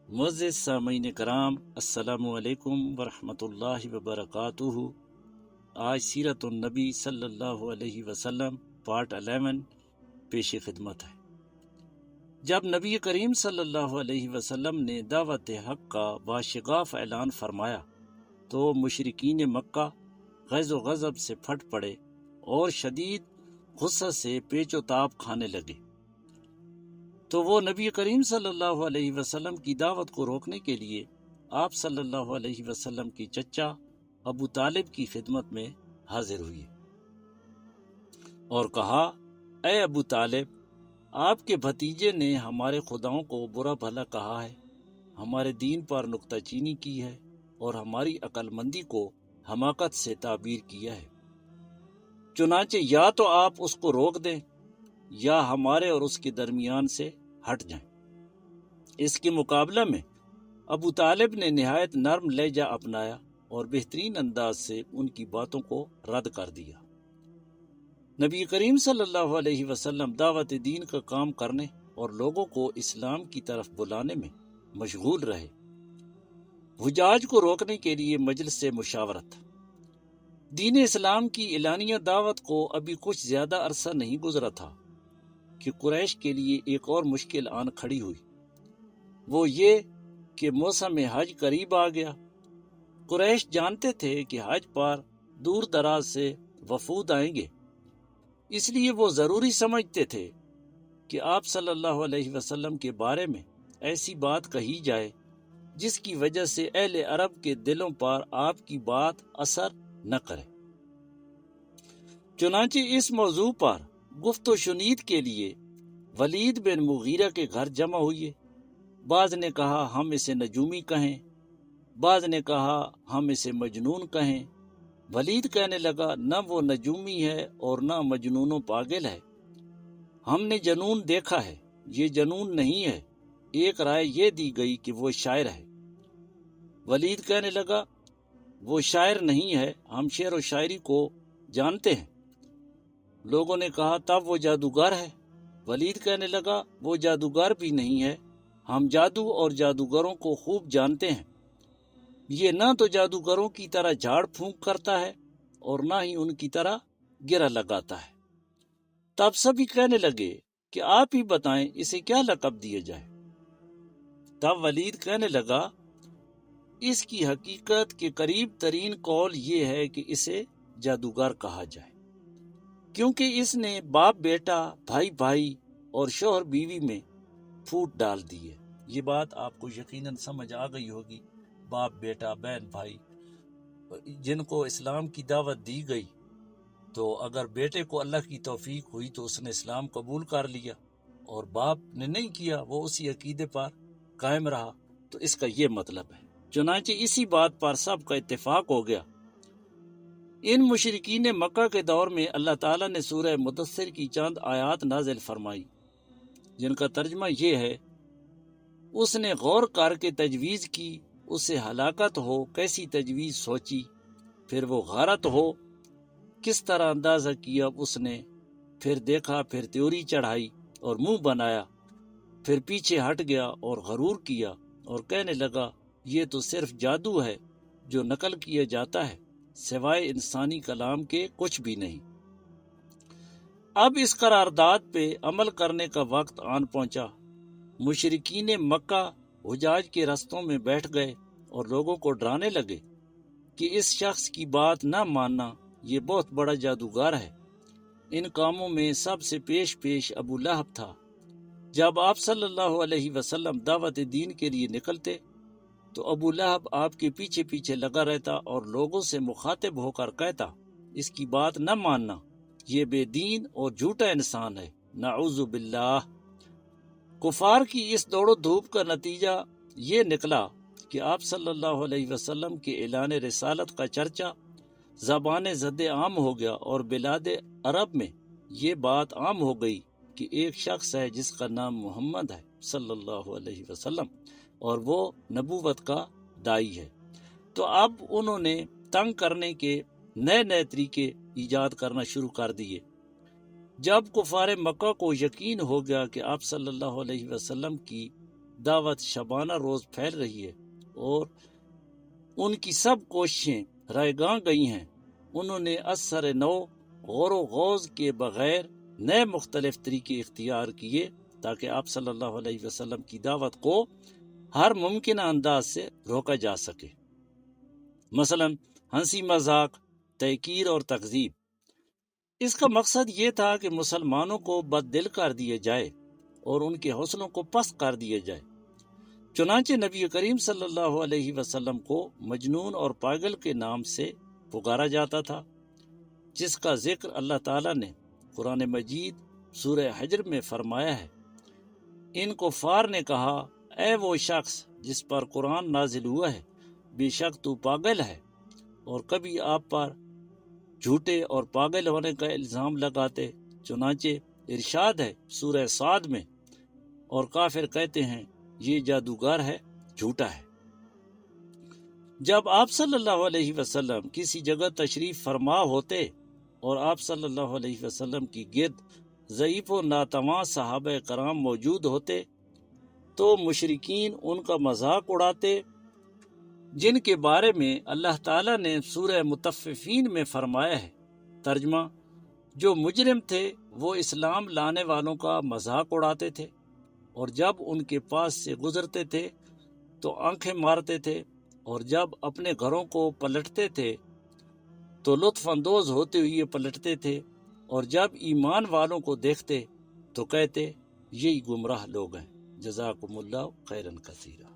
معزز سامعین کرام، السلام علیکم ورحمۃ اللہ وبرکاتہ۔ آج سیرت النبی صلی اللہ علیہ وسلم پارٹ 11 پیش خدمت ہے۔ جب نبی کریم صلی اللہ علیہ وسلم نے دعوت حق کا باشگاف اعلان فرمایا تو مشرکین مکہ غیظ و غضب سے پھٹ پڑے اور شدید غصہ سے پیچ و تاب کھانے لگے، تو وہ نبی کریم صلی اللہ علیہ وسلم کی دعوت کو روکنے کے لیے آپ صلی اللہ علیہ وسلم کی چچا ابو طالب کی خدمت میں حاضر ہوئے اور کہا، اے ابو طالب، آپ کے بھتیجے نے ہمارے خداؤں کو برا بھلا کہا ہے، ہمارے دین پر نکتہ چینی کی ہے اور ہماری عقل مندی کو حماقت سے تعبیر کیا ہے۔ چنانچہ یا تو آپ اس کو روک دیں یا ہمارے اور اس کے درمیان سے ہٹ جائیں۔ اس کے مقابلہ میں ابو طالب نے نہایت نرم لہجہ اپنایا اور بہترین انداز سے ان کی باتوں کو رد کر دیا۔ نبی کریم صلی اللہ علیہ وسلم دعوت دین کا کام کرنے اور لوگوں کو اسلام کی طرف بلانے میں مشغول رہے۔ حجاج کو روکنے کے لیے مجلس سے مشاورت۔ دین اسلام کی اعلانیہ دعوت کو ابھی کچھ زیادہ عرصہ نہیں گزرا تھا کہ قریش کے لیے ایک اور مشکل آن کھڑی ہوئی، وہ یہ کہ موسم حج قریب آ گیا۔ قریش جانتے تھے کہ حج پر دور دراز سے وفود آئیں گے، اس لیے وہ ضروری سمجھتے تھے کہ آپ صلی اللہ علیہ وسلم کے بارے میں ایسی بات کہی جائے جس کی وجہ سے اہل عرب کے دلوں پر آپ کی بات اثر نہ کرے۔ چنانچہ اس موضوع پر گفت و شنید کے لیے ولید بن مغیرہ کے گھر جمع ہوئے۔ بعض نے کہا ہم اسے نجومی کہیں، بعض نے کہا ہم اسے مجنون کہیں۔ ولید کہنے لگا، نہ وہ نجومی ہے اور نہ مجنون و پاگل ہے، ہم نے جنون دیکھا ہے، یہ جنون نہیں ہے۔ ایک رائے یہ دی گئی کہ وہ شاعر ہے۔ ولید کہنے لگا، وہ شاعر نہیں ہے، ہم شعر و شاعری کو جانتے ہیں۔ لوگوں نے کہا تب وہ جادوگر ہے۔ ولید کہنے لگا، وہ جادوگر بھی نہیں ہے، ہم جادو اور جادوگروں کو خوب جانتے ہیں۔ یہ نہ تو جادوگروں کی طرح جھاڑ پھونک کرتا ہے اور نہ ہی ان کی طرح گرہ لگاتا ہے۔ تب سبھی کہنے لگے کہ آپ ہی بتائیں اسے کیا لقب دیا جائے۔ تب ولید کہنے لگا، اس کی حقیقت کے قریب ترین قول یہ ہے کہ اسے جادوگر کہا جائے، کیونکہ اس نے باپ بیٹا، بھائی بھائی اور شوہر بیوی میں پھوٹ ڈال دی ہے۔ یہ بات آپ کو یقیناً سمجھ آ گئی ہوگی۔ باپ بیٹا، بہن بھائی جن کو اسلام کی دعوت دی گئی، تو اگر بیٹے کو اللہ کی توفیق ہوئی تو اس نے اسلام قبول کر لیا، اور باپ نے نہیں کیا، وہ اسی عقیدے پر قائم رہا، تو اس کا یہ مطلب ہے۔ چنانچہ اسی بات پر سب کا اتفاق ہو گیا۔ ان مشرکین مکہ کے دور میں اللہ تعالیٰ نے سورہ مدثر کی چند آیات نازل فرمائی، جن کا ترجمہ یہ ہے، اس نے غور کر کے تجویز کی، اسے ہلاکت ہو کیسی تجویز سوچی، پھر وہ غارت ہو کس طرح اندازہ کیا اس نے، پھر دیکھا، پھر تیوری چڑھائی اور منہ بنایا، پھر پیچھے ہٹ گیا اور غرور کیا اور کہنے لگا یہ تو صرف جادو ہے جو نقل کیا جاتا ہے، سوائے انسانی کلام کے کچھ بھی نہیں۔ اب اس قرارداد پہ عمل کرنے کا وقت آن پہنچا۔ مشرکین مکہ حجاج کے رستوں میں بیٹھ گئے اور لوگوں کو ڈرانے لگے کہ اس شخص کی بات نہ ماننا، یہ بہت بڑا جادوگر ہے۔ ان کاموں میں سب سے پیش ابو لہب تھا۔ جب آپ صلی اللہ علیہ وسلم دعوت دین کے لیے نکلتے تو ابو لہب آپ کے پیچھے پیچھے لگا رہتا اور لوگوں سے مخاطب ہو کر کہتا، اس کی بات نہ ماننا، یہ بے دین اور جھوٹا انسان ہے، نعوذ باللہ۔ کفار کی اس دوڑ و دھوپ کا نتیجہ یہ نکلا کہ آپ صلی اللہ علیہ وسلم کے اعلان رسالت کا چرچا زبان زد عام ہو گیا، اور بلاد عرب میں یہ بات عام ہو گئی کہ ایک شخص ہے جس کا نام محمد ہے صلی اللہ علیہ وسلم، اور وہ نبوت کا دائی ہے۔ تو اب انہوں نے تنگ کرنے کے نئے نئے طریقے ایجاد کرنا شروع کر دیے۔ جب کفار مکہ کو یقین ہو گیا کہ آپ صلی اللہ علیہ وسلم کی دعوت شبانہ روز پھیل رہی ہے اور ان کی سب کوششیں رائے گاں گئی ہیں۔ انہوں نے اثر نو غور و غوض کے بغیر نئے مختلف طریقے اختیار کیے تاکہ آپ صلی اللہ علیہ وسلم کی دعوت کو ہر ممکنہ انداز سے روکا جا سکے، مثلا ہنسی مذاق، تحقیر اور تکذیب۔ اس کا مقصد یہ تھا کہ مسلمانوں کو بد دل کر دیا جائے اور ان کے حوصلوں کو پست کر دیا جائے۔ چنانچہ نبی کریم صلی اللہ علیہ وسلم کو مجنون اور پاگل کے نام سے پکارا جاتا تھا، جس کا ذکر اللہ تعالیٰ نے قرآن مجید سورہ حجر میں فرمایا ہے۔ ان کفار نے کہا، اے وہ شخص جس پر قرآن نازل ہوا ہے، بے شک تو پاگل ہے، اور کبھی آپ پر جھوٹے اور پاگل ہونے کا الزام لگاتے۔ چنانچہ ارشاد ہے سورہ صاد میں، اور کافر کہتے ہیں یہ جادوگر ہے، جھوٹا ہے۔ جب آپ صلی اللہ علیہ وسلم کسی جگہ تشریف فرما ہوتے اور آپ صلی اللہ علیہ وسلم کی گرد ضعیف و ناتواں صحابہ کرام موجود ہوتے تو مشرکین ان کا مذاق اڑاتے، جن کے بارے میں اللہ تعالیٰ نے سورہ مطففین میں فرمایا ہے۔ ترجمہ: جو مجرم تھے وہ اسلام لانے والوں کا مذاق اڑاتے تھے، اور جب ان کے پاس سے گزرتے تھے تو آنکھیں مارتے تھے، اور جب اپنے گھروں کو پلٹتے تھے تو لطف اندوز ہوتے ہوئے پلٹتے تھے، اور جب ایمان والوں کو دیکھتے تو کہتے یہی گمراہ لوگ ہیں۔ جزاکم اللہ خیرا کثیرا۔